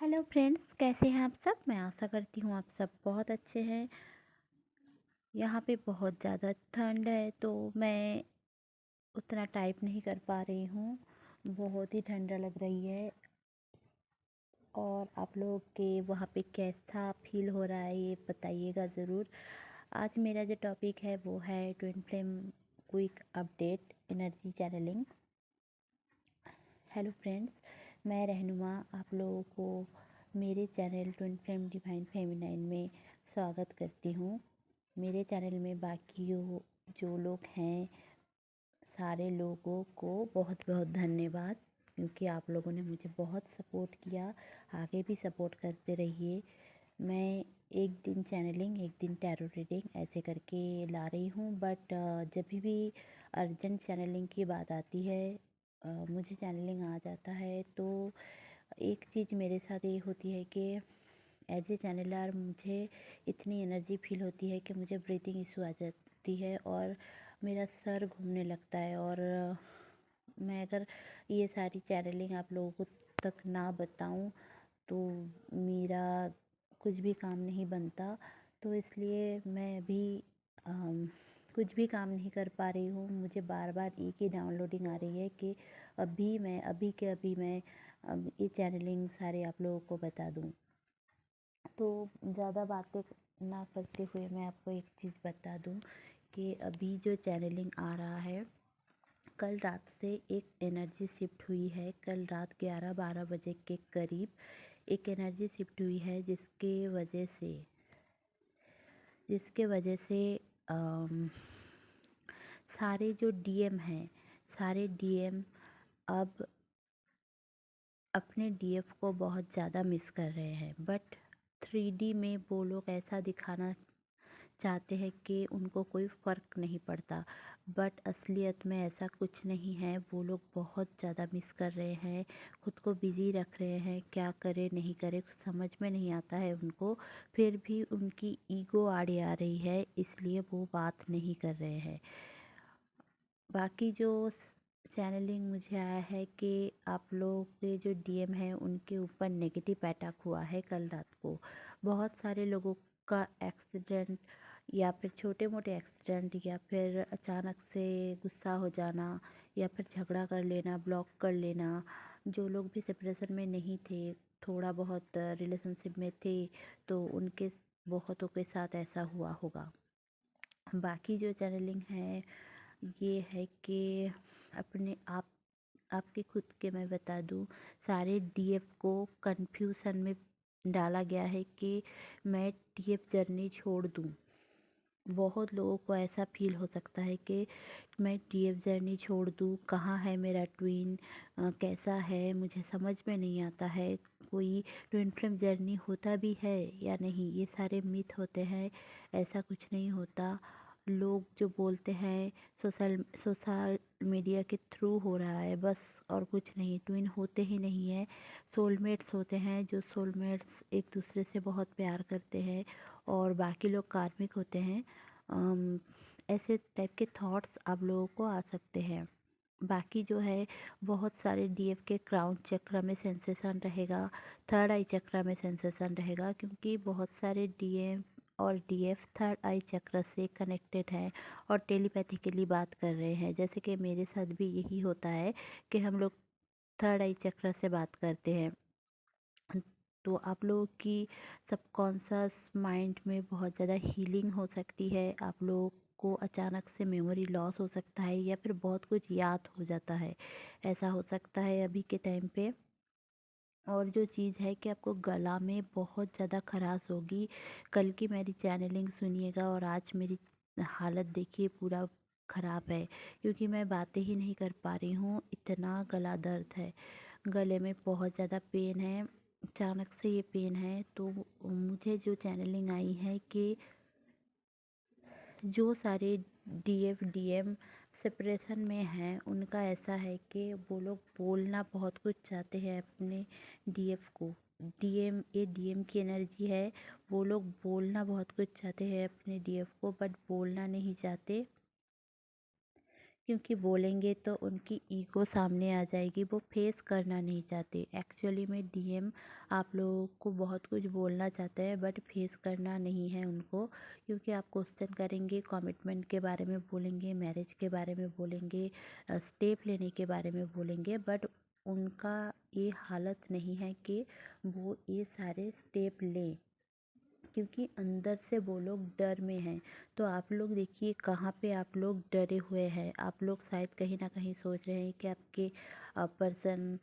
Hello friends, कैसे हैं आप सब। मैं आशा करती हूँ आप सब बहुत अच्छे हैं। यहाँ पे बहुत ज़्यादा ठंड है तो मैं उतना टाइप नहीं कर पा रही हूँ। बहुत ही ठंडा लग रही है। और आप लोगों के वहाँ पे कैसा फील हो रहा है ये बताइएगा ज़रूर। आज मेरा जो टॉपिक है वो है twin flame quick update energy channeling. Hello friends, मैं रहनुमा आप लोगों को मेरे channel twin flame divine feminine में स्वागत करती हूँ। मेरे चैनल में बाकी जो लोग हैं सारे लोगों को बहुत बहुत धन्यवाद, क्योंकि आप लोगों ने मुझे बहुत सपोर्ट किया। आगे भी सपोर्ट करते रहिए। मैं एक दिन चैनलिंग एक दिन टैरो रीडिंग ऐसे करके ला रही हूँ, बट जब भी अर्जेंट चैनलिंग की बात आती है मुझे चैनलिंग आ जाता है। तो एक चीज़ मेरे साथ ये होती है कि एज ए चैनलर मुझे इतनी एनर्जी फील होती है कि मुझे ब्रीथिंग इशू आ जाती है और मेरा सर घूमने लगता है। और मैं अगर ये सारी चैनलिंग आप लोगों को तक ना बताऊं तो मेरा कुछ भी काम नहीं बनता। तो इसलिए मैं अभी कुछ भी काम नहीं कर पा रही हूँ। मुझे बार बार एक ही डाउनलोडिंग आ रही है कि अभी मैं ये चैनलिंग सारे आप लोगों को बता दूँ। तो ज़्यादा बातें ना करते हुए मैं आपको एक चीज़ बता दूं कि अभी जो चैनलिंग आ रहा है, कल रात से एक एनर्जी शिफ्ट हुई है। कल रात 11-12 बजे के करीब एक एनर्जी शिफ्ट हुई है जिसके वजह से सारे जो डीएम हैं सारे डीएम अब अपने डीएफ को बहुत ज़्यादा मिस कर रहे हैं। बट 3D में वो लोग ऐसा दिखाना चाहते हैं कि उनको कोई फ़र्क नहीं पड़ता, बट असलियत में ऐसा कुछ नहीं है। वो लोग बहुत ज़्यादा मिस कर रहे हैं, खुद को बिज़ी रख रहे हैं। क्या करे नहीं करे कुछ समझ में नहीं आता है उनको। फिर भी उनकी ईगो आड़े आ रही है, इसलिए वो बात नहीं कर रहे हैं। बाकी जो चैनलिंग मुझे आया है कि आप लोग के जो डीएम हैं उनके ऊपर नेगेटिव अटैक हुआ है कल रात को। बहुत सारे लोगों का एक्सीडेंट या फिर छोटे मोटे एक्सीडेंट या फिर अचानक से गुस्सा हो जाना या फिर झगड़ा कर लेना, ब्लॉक कर लेना। जो लोग भी सेपरेशन में नहीं थे, थोड़ा बहुत रिलेशनशिप में थे, तो उनके बहुतों के साथ ऐसा हुआ होगा। बाकी जो चैनलिंग है ये है कि अपने आप आपके खुद के मैं बता दूं, सारे डीएफ को कंफ्यूजन में डाला गया है कि मैं डीएफ जर्नी छोड़ दूं। बहुत लोगों को ऐसा फील हो सकता है कि मैं डीएफ जर्नी छोड़ दूं, कहाँ है मेरा ट्विन, कैसा है मुझे समझ में नहीं आता है। कोई ट्विन फ्लेम जर्नी होता भी है या नहीं, ये सारे मिथ होते हैं। ऐसा कुछ नहीं होता। लोग जो बोलते हैं सोशल सोशल मीडिया के थ्रू हो रहा है बस, और कुछ नहीं। ट्विन होते ही नहीं है, सोलमेट्स होते हैं। जो सोलमेट्स एक दूसरे से बहुत प्यार करते हैं, और बाकी लोग कार्मिक होते हैं। अम, ऐसे टाइप के थॉट्स आप लोगों को आ सकते हैं। बाकी जो है बहुत सारे डीएफ के क्राउन चक्र में सेंसेशन रहेगा, थर्ड आई चक्र में सेंसेशन रहेगा, क्योंकि बहुत सारे डीएम और डीएफ थर्ड आई चक्र से कनेक्टेड हैं और टेलीपैथिकली बात कर रहे हैं। जैसे कि मेरे साथ भी यही होता है कि हम लोग थर्ड आई चक्र से बात करते हैं। तो आप लोगों की सबकॉन्शियस माइंड में बहुत ज़्यादा हीलिंग हो सकती है। आप लोगों को अचानक से मेमोरी लॉस हो सकता है या फिर बहुत कुछ याद हो जाता है, ऐसा हो सकता है अभी के टाइम पे। और जो चीज़ है कि आपको गला में बहुत ज़्यादा खराश होगी। कल की मेरी चैनलिंग सुनिएगा और आज मेरी हालत देखिए, पूरा ख़राब है, क्योंकि मैं बातें ही नहीं कर पा रही हूँ, इतना गला दर्द है। गले में बहुत ज़्यादा पेन है, अचानक से ये पेन है। तो मुझे जो चैनलिंग आई है कि जो सारे डीएफ डीएम सेपरेशन में हैं उनका ऐसा है कि वो लोग बोलना बहुत कुछ चाहते हैं अपने डीएफ को। डीएम ये डीएम की एनर्जी है, वो लोग बोलना बहुत कुछ चाहते हैं अपने डीएफ को, बट बोलना नहीं चाहते, क्योंकि बोलेंगे तो उनकी ईगो सामने आ जाएगी, वो फेस करना नहीं चाहते। एक्चुअली में डीएम आप लोगों को बहुत कुछ बोलना चाहते हैं बट फेस करना नहीं है उनको, क्योंकि आप क्वेश्चन करेंगे, कमिटमेंट के बारे में बोलेंगे, मैरिज के बारे में बोलेंगे, स्टेप लेने के बारे में बोलेंगे, बट उनका ये हालत नहीं है कि वो ये सारे स्टेप लें, क्योंकि अंदर से वो लोग डर में हैं। तो आप लोग देखिए कहाँ पे आप लोग डरे हुए हैं। आप लोग शायद कहीं ना कहीं सोच रहे हैं कि आपके पर्सन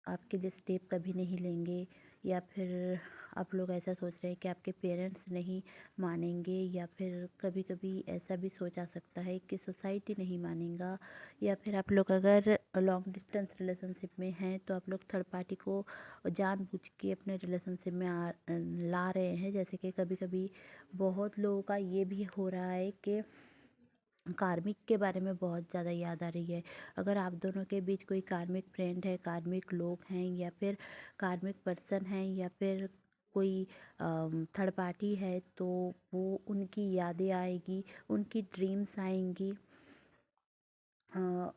आपके लिए स्टेप कभी नहीं लेंगे, या फिर आप लोग ऐसा सोच रहे हैं कि आपके पेरेंट्स नहीं मानेंगे, या फिर कभी कभी ऐसा भी सोचा सकता है कि सोसाइटी नहीं मानेगा, या फिर आप लोग अगर लॉन्ग डिस्टेंस रिलेशनशिप में हैं तो आप लोग थर्ड पार्टी को जानबूझ के अपने रिलेशनशिप में ला रहे हैं। जैसे कि कभी कभी बहुत लोगों का ये भी हो रहा है कि कार्मिक के बारे में बहुत ज़्यादा याद आ रही है। अगर आप दोनों के बीच कोई कार्मिक फ्रेंड है, कार्मिक लोग हैं, या फिर कार्मिक पर्सन है, या फिर कोई थर्ड पार्टी है, तो वो उनकी यादें आएगी, उनकी ड्रीम्स आएंगी,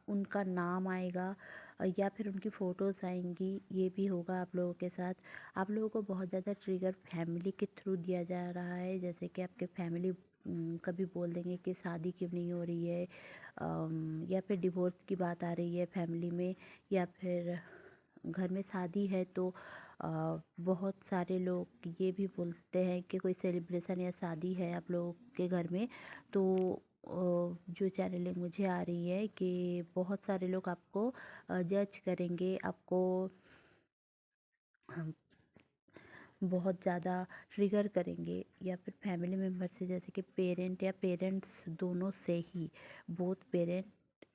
उनका नाम आएगा, या फिर उनकी फ़ोटोज़ आएंगी। ये भी होगा आप लोगों के साथ। आप लोगों को बहुत ज़्यादा ट्रिगर फैमिली के थ्रू दिया जा रहा है। जैसे कि आपके फैमिली कभी बोल देंगे कि शादी क्यों नहीं हो रही है, या फिर डिवोर्स की बात आ रही है फैमिली में, या फिर घर में शादी है तो बहुत सारे लोग ये भी बोलते हैं कि कोई सेलिब्रेशन या शादी है आप लोगों के घर में, तो जो चैनलिंग मुझे आ रही है कि बहुत सारे लोग आपको जज करेंगे, आपको बहुत ज़्यादा ट्रिगर करेंगे, या फिर फैमिली मेम्बर से, जैसे कि पेरेंट या पेरेंट्स दोनों से ही, बोथ पेरेंट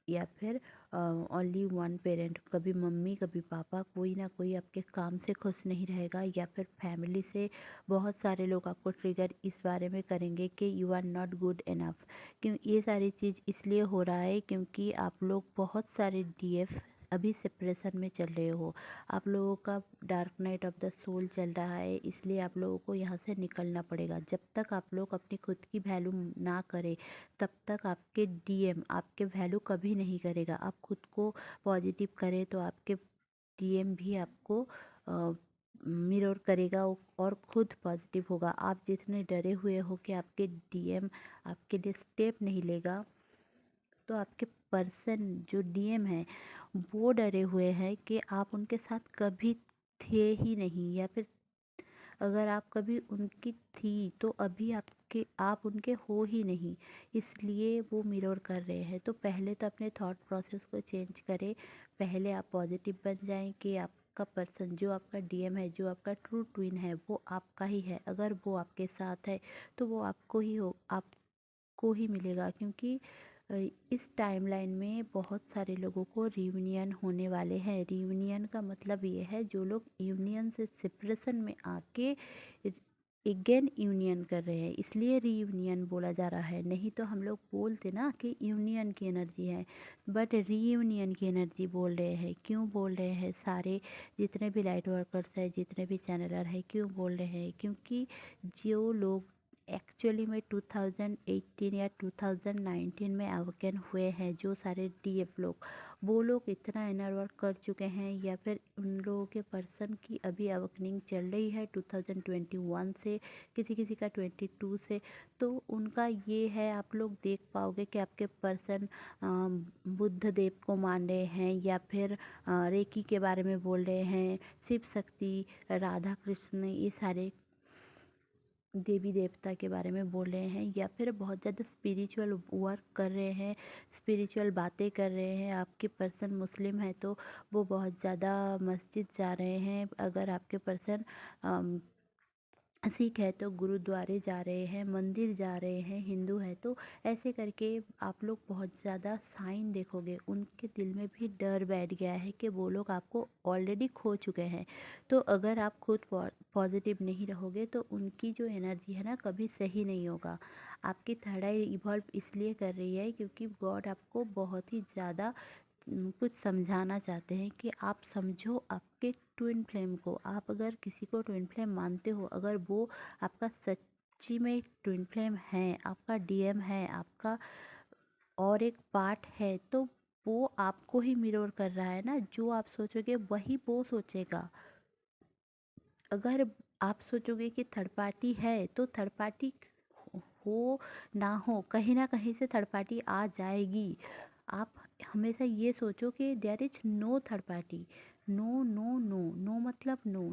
या फिर ओनली वन पेरेंट, कभी मम्मी कभी पापा, कोई ना कोई आपके काम से खुश नहीं रहेगा, या फिर फैमिली से बहुत सारे लोग आपको ट्रिगर इस बारे में करेंगे कि you are not good enough. क्यों ये सारी चीज़ इसलिए हो रहा है क्योंकि आप लोग बहुत सारे डीएफ अभी सेपरेशन में चल रहे हो। आप लोगों का dark night of the soul चल रहा है, इसलिए आप लोगों को यहाँ से निकलना पड़ेगा। जब तक आप लोग अपनी खुद की वैल्यू ना करें तब तक आपके डीएम आपके वैल्यू कभी नहीं करेगा। आप खुद को पॉजिटिव करें तो आपके डीएम भी आपको मिरर करेगा और खुद पॉजिटिव होगा। आप जितने डरे हुए हो कि आपके डीएम आपके लिए स्टेप नहीं लेगा, तो आपके पर्सन जो डीएम है वो डरे हुए हैं कि आप उनके साथ कभी थे ही नहीं, या फिर अगर आप कभी उनकी थी तो अभी आप उनके हो ही नहीं, इसलिए वो मिरर कर रहे हैं। तो पहले तो अपने थॉट प्रोसेस को चेंज करें। पहले आप पॉजिटिव बन जाएं कि आपका पर्सन जो आपका डीएम है, जो आपका ट्रू ट्विन है, वो आपका ही है। अगर वो आपके साथ है तो वो आपको ही मिलेगा, क्योंकि अ, इस टाइमलाइन में बहुत सारे लोगों को रियूनियन होने वाले हैं। रियूनियन का मतलब ये है जो लोग यूनियन से सेपरेशन में आके अगेन यूनियन कर रहे हैं, इसलिए रीयूनियन बोला जा रहा है। नहीं तो हम लोग बोलते ना कि यूनियन की एनर्जी है, बट रीयूनियन की एनर्जी बोल रहे हैं। क्यों बोल रहे हैं? सारे जितने भी लाइट वर्कर्स हैं, जितने भी चैनलर हैं, क्यों बोल रहे हैं? क्योंकि जो लोग एक्चुअली में 2018 या 2019 में अवेकन हुए हैं, जो सारे डीएफ लोग, वो लोग इतना इनर वर्क कर चुके हैं, या फिर उन लोगों के पर्सन की अभी अवेकनिंग चल रही है 2021 से, किसी किसी का 22 से। तो उनका ये है, आप लोग देख पाओगे कि आपके पर्सन बुद्ध देव को मान रहे हैं, या फिर रेकी के बारे में बोल रहे हैं, शिव शक्ति, राधा कृष्ण, ये सारे देवी देवता के बारे में बोल रहे हैं, या फिर बहुत ज़्यादा स्पिरिचुअल वर्क कर रहे हैं, स्पिरिचुअल बातें कर रहे हैं। आपके पर्सन मुस्लिम है तो वो बहुत ज़्यादा मस्जिद जा रहे हैं। अगर आपके पर्सन सिख है तो गुरुद्वारे जा रहे हैं, मंदिर जा रहे हैं। हिंदू है तो ऐसे करके आप लोग बहुत ज़्यादा साइन देखोगे। उनके दिल में भी डर बैठ गया है कि वो लोग आपको ऑलरेडी खो चुके हैं। तो अगर आप खुद पॉजिटिव नहीं रहोगे तो उनकी जो एनर्जी है ना, कभी सही नहीं होगा। आपकी थर्ड आई इवॉल्व इसलिए कर रही है क्योंकि गॉड आपको बहुत ही ज़्यादा कुछ समझाना चाहते हैं कि आप समझो आपके ट्विन फ्लेम को। आप अगर किसी को ट्विन फ्लेम मानते हो, अगर वो आपका सच्ची में ट्विन फ्लेम है, आपका डीएम है, आपका और एक पार्ट है, तो वो आपको ही मिरर कर रहा है ना। जो आप सोचोगे वही वो सोचेगा। अगर आप सोचोगे कि थर्ड पार्टी है, तो थर्ड पार्टी हो ना हो, कहीं ना कहीं से थर्ड पार्टी आ जाएगी। आप हमेशा ये सोचो कि there is no third party. No no no, no मतलब नो,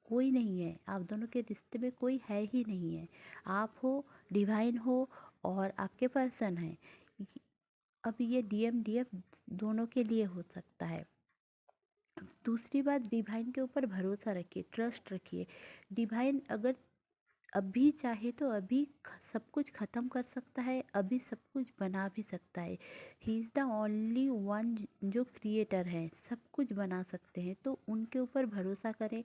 कोई नहीं है। आप दोनों के रिश्ते में कोई है ही नहीं है। आप हो, डिवाइन हो, और आपके पर्सन है। अब ये डीएम डीएफ दोनों के लिए हो सकता है। दूसरी बात, डिवाइन के ऊपर भरोसा रखिए, ट्रस्ट रखिए। डिवाइन अगर अभी चाहे तो अभी सब कुछ ख़त्म कर सकता है, अभी सब कुछ बना भी सकता है। He is the only one जो क्रिएटर है, सब कुछ बना सकते हैं। तो उनके ऊपर भरोसा करें,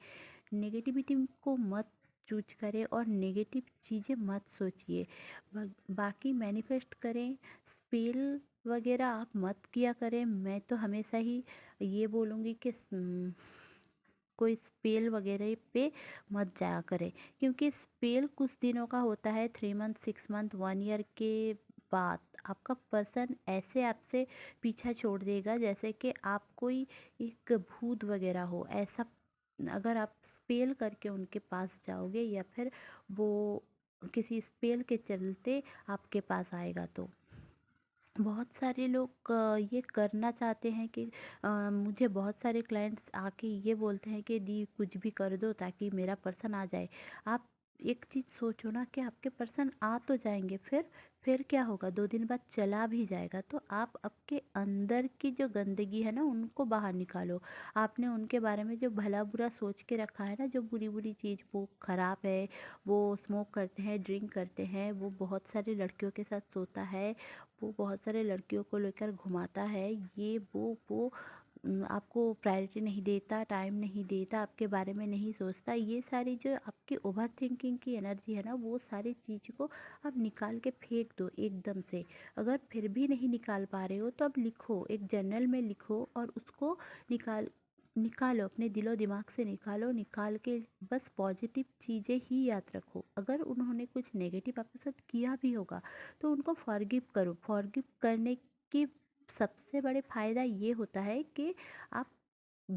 नेगेटिविटी को मत चूज करें और नेगेटिव चीज़ें मत सोचिए। बाकी मैनिफेस्ट करें, स्पेल वगैरह आप मत किया करें। मैं तो हमेशा ही ये बोलूँगी कि कोई स्पेल वगैरह पे मत जाया करें, क्योंकि स्पेल कुछ दिनों का होता है, 3 मंथ, 6 मंथ, 1 ईयर के बाद आपका पर्सन ऐसे आपसे पीछा छोड़ देगा जैसे कि आप कोई एक भूत वगैरह हो, ऐसा। अगर आप स्पेल करके उनके पास जाओगे या फिर वो किसी स्पेल के चलते आपके पास आएगा, तो बहुत सारे लोग ये करना चाहते हैं कि मुझे बहुत सारे क्लाइंट्स आके ये बोलते हैं कि दी कुछ भी कर दो ताकि मेरा पर्सन आ जाए। आप एक चीज़ सोचो ना कि आपके पर्सन आ तो जाएंगे, फिर क्या होगा? 2 दिन बाद चला भी जाएगा। तो आप आपके अंदर की जो गंदगी है ना, उनको बाहर निकालो। आपने उनके बारे में जो भला बुरा सोच के रखा है ना, जो बुरी बुरी चीज़, वो ख़राब है, वो स्मोक करते हैं, ड्रिंक करते हैं, वो बहुत सारी लड़कियों के साथ सोता है, वो बहुत सारे लड़कियों को लेकर घुमाता है, ये वो आपको प्रायोरिटी नहीं देता, टाइम नहीं देता, आपके बारे में नहीं सोचता। ये सारी जो आपकी ओवर थिंकिंग की एनर्जी है ना, वो सारी चीज़ को आप निकाल के फेंक दो एकदम से। अगर फिर भी नहीं निकाल पा रहे हो तो अब लिखो, एक जर्नल में लिखो और उसको निकालो, अपने दिलो दिमाग से निकालो। निकाल के बस पॉजिटिव चीज़ें ही याद रखो। अगर उन्होंने कुछ नेगेटिव आपके साथ किया भी होगा तो उनको फॉरगिव करो। फॉरगिव करने की सबसे बड़े फ़ायदा ये होता है कि आप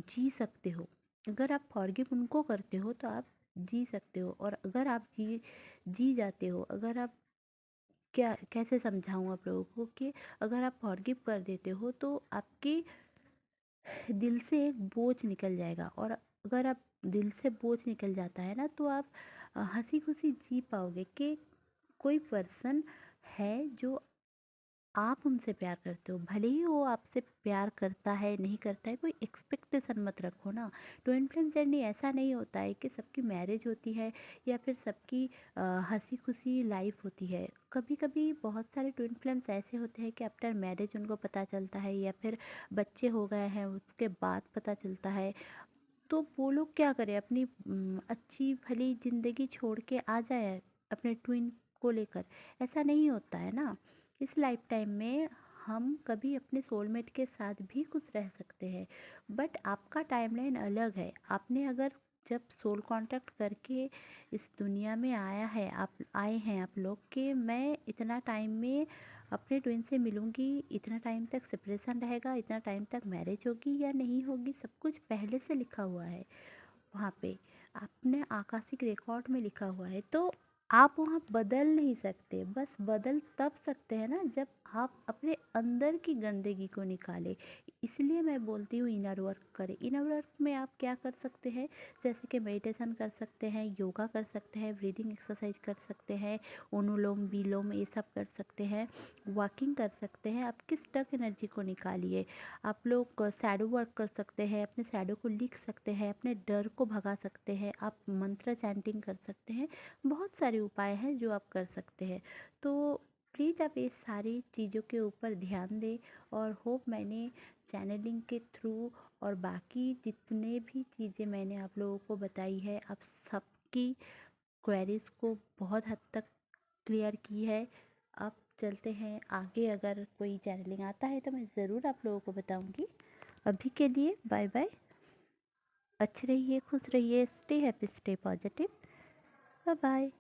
जी सकते हो। अगर आप फॉरगिव उनको करते हो तो आप जी सकते हो। और अगर आप जी जी जाते हो, अगर आप, क्या कैसे समझाऊँ आप लोगों को, कि अगर आप फॉरगिव कर देते हो तो आपकी दिल से एक बोझ निकल जाएगा। और अगर आप दिल से बोझ निकल जाता है ना, तो आप हंसी खुशी जी पाओगे कि कोई पर्सन है जो आप उनसे प्यार करते हो। भले ही वो आपसे प्यार करता है नहीं करता है, कोई एक्सपेक्टेशन मत रखो ना। ट्विन फ्लेम जर्नी ऐसा नहीं होता है कि सबकी मैरिज होती है या फिर सबकी हंसी खुशी लाइफ होती है। कभी कभी बहुत सारे ट्विन फ्लेम्स ऐसे होते हैं कि आफ्टर मैरिज उनको पता चलता है, या फिर बच्चे हो गए हैं उसके बाद पता चलता है। तो वो लोग क्या करें, अपनी अच्छी भली ज़िंदगी छोड़ के आ जाए अपने ट्विन को लेकर? ऐसा नहीं होता है ना। इस लाइफ टाइम में हम कभी अपने सोलमेट के साथ भी कुछ रह सकते हैं, बट आपका टाइमलाइन अलग है। आपने अगर जब सोल कांटेक्ट करके इस दुनिया में आए हैं आप लोग, कि मैं इतना टाइम में अपने ट्विन से मिलूंगी, इतना टाइम तक सेपरेशन रहेगा, इतना टाइम तक मैरिज होगी या नहीं होगी, सब कुछ पहले से लिखा हुआ है वहाँ पे, आपने आकाशिक रिकॉर्ड में लिखा हुआ है। तो आप वहाँ बदल नहीं सकते। बस बदल तब सकते हैं ना जब आप अपने अंदर की गंदगी को निकालें। इसलिए मैं बोलती हूँ इनर वर्क करें। इनर वर्क में आप क्या कर सकते हैं? जैसे कि मेडिटेशन कर सकते हैं, योगा कर सकते हैं, ब्रीदिंग एक्सरसाइज कर सकते हैं, अनुलोम विलोम ये सब कर सकते हैं, वॉकिंग कर सकते हैं। आपकी स्टक एनर्जी को निकालिए। आप लोग शैडो वर्क कर सकते हैं, अपने शैडो को लिख सकते हैं, अपने डर को भगा सकते हैं, आप मंत्र चैंटिंग कर सकते हैं। बहुत सारे उपाय हैं जो आप कर सकते हैं। तो प्लीज़ आप ये सारी चीज़ों के ऊपर ध्यान दें। और होप मैंने चैनलिंग के थ्रू और बाकी जितने भी चीज़ें मैंने आप लोगों को बताई है, आप सबकी क्वेरीज़ को बहुत हद तक क्लियर की है। अब चलते हैं आगे, अगर कोई चैनलिंग आता है तो मैं ज़रूर आप लोगों को बताऊंगी। अभी के लिए बाय बाय। अच्छे रहिए, खुश रहिए, stay happy, stay positive. Bye bye.